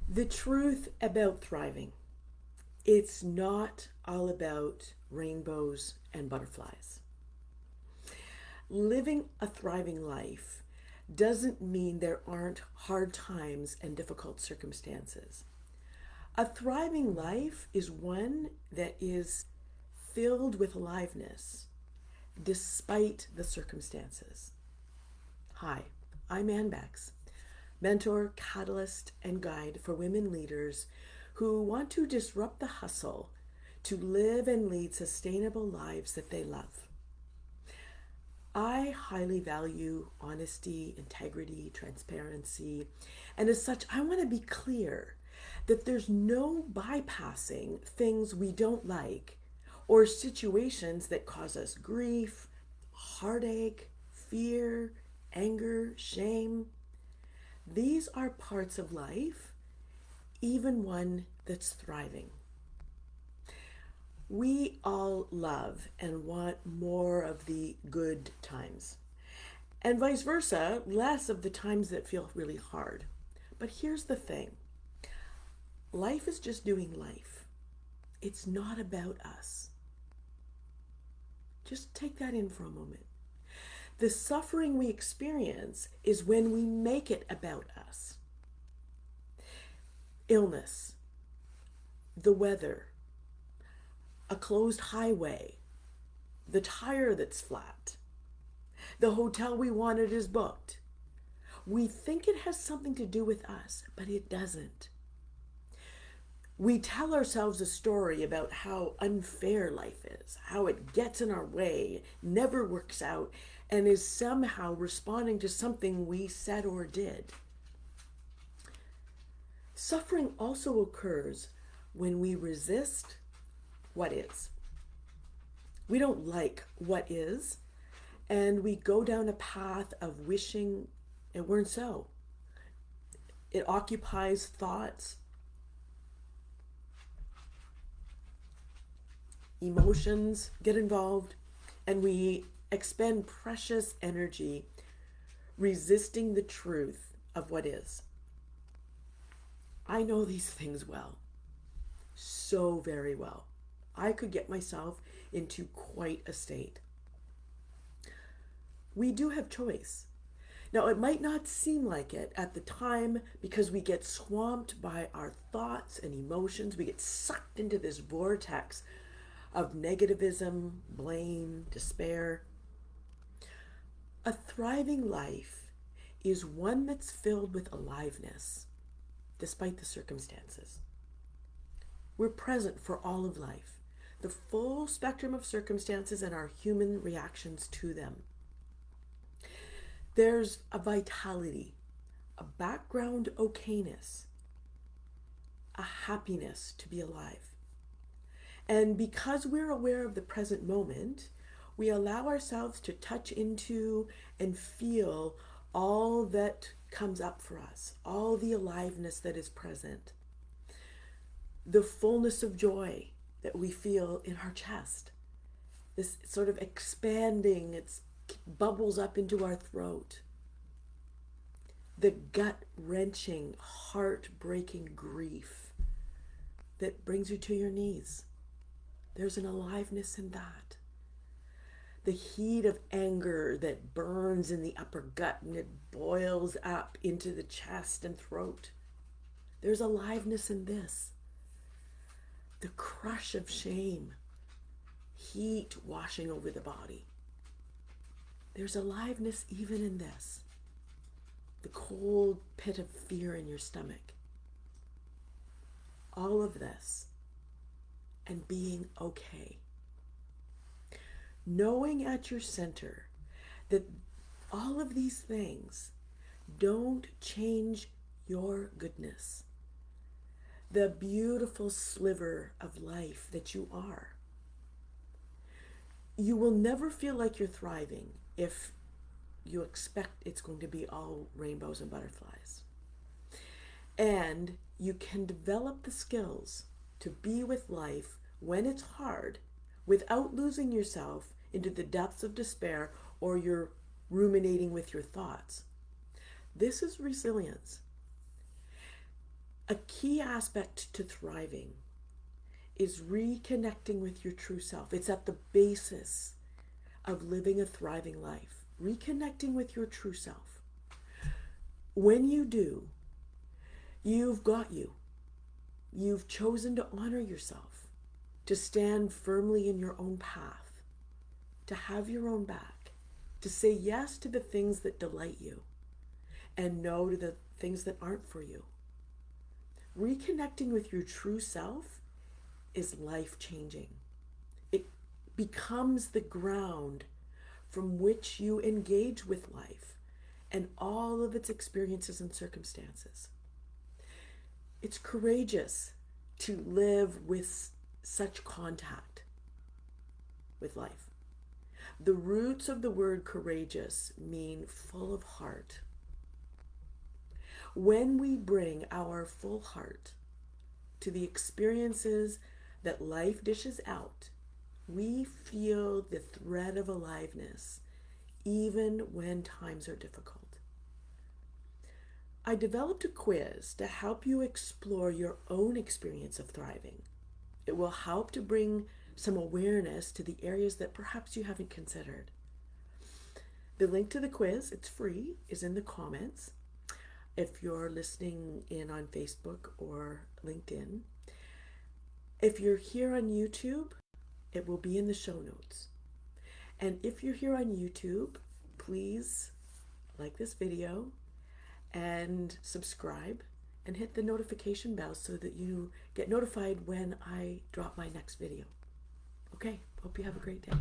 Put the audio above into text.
The truth about thriving, it's not all about rainbows and butterflies. Living a thriving life doesn't mean there aren't hard times and difficult circumstances. A thriving life is one that is filled with aliveness despite the circumstances. Hi, I'm Ann Bex, mentor, catalyst, and guide for women leaders who want to disrupt the hustle to live and lead sustainable lives that they love. I highly value honesty, integrity, transparency, and as such, I want to be clear that there's no bypassing things we don't like or situations that cause us grief, heartache, fear, anger, shame. These are parts of life, even one that's thriving. We all love and want more of the good times, and vice versa, less of the times that feel really hard. But here's the thing, life is just doing life, it's not about us. Just take that in for a moment. The suffering we experience is when we make it about us. Illness, the weather, a closed highway, the tire that's flat, the hotel we wanted is booked. We think it has something to do with us, but it doesn't. We tell ourselves a story about how unfair life is, how it gets in our way, never works out, and is somehow responding to something we said or did. Suffering also occurs when we resist what is. We don't like what is, and we go down a path of wishing it weren't so. It occupies thoughts, emotions get involved, and we expend precious energy resisting the truth of what is. I know these things well, so very well. I could get myself into quite a state. We do have choice. Now, it might not seem like it at the time because we get swamped by our thoughts and emotions. We get sucked into this vortex of negativism, blame, despair. A thriving life is one that's filled with aliveness, despite the circumstances. We're present for all of life, the full spectrum of circumstances and our human reactions to them. There's a vitality, a background okayness, a happiness to be alive. And because we're aware of the present moment, we allow ourselves to touch into and feel all that comes up for us, all the aliveness that is present, the fullness of joy that we feel in our chest, this sort of expanding, it bubbles up into our throat, the gut-wrenching, heart-breaking grief that brings you to your knees. There's an aliveness in that. The heat of anger that burns in the upper gut and it boils up into the chest and throat. There's aliveness in this. The crush of shame, heat washing over the body. There's aliveness even in this. The cold pit of fear in your stomach. All of this, and being okay. Knowing at your center that all of these things don't change your goodness, the beautiful sliver of life that you are. You will never feel like you're thriving if you expect it's going to be all rainbows and butterflies. And you can develop the skills to be with life when it's hard without losing yourself into the depths of despair or you're ruminating with your thoughts. This is resilience. A key aspect to thriving is reconnecting with your true self. It's at the basis of living a thriving life. Reconnecting with your true self. When you do, you've got you. You've chosen to honor yourself, to stand firmly in your own path, to have your own back, to say yes to the things that delight you and no to the things that aren't for you. Reconnecting with your true self is life-changing. It becomes the ground from which you engage with life and all of its experiences and circumstances. It's courageous to live with such contact with life. The roots of the word courageous mean full of heart. When we bring our full heart to the experiences that life dishes out, we feel the thread of aliveness even when times are difficult. I developed a quiz to help you explore your own experience of thriving. It will help to bring some awareness to the areas that perhaps you haven't considered. The link to the quiz, it's free, is in the comments if you're listening in on Facebook or LinkedIn. If you're here on YouTube, it will be in the show notes. And if you're here on YouTube, please like this video and subscribe and hit the notification bell so that you get notified when I drop my next video. Okay, hope you have a great day.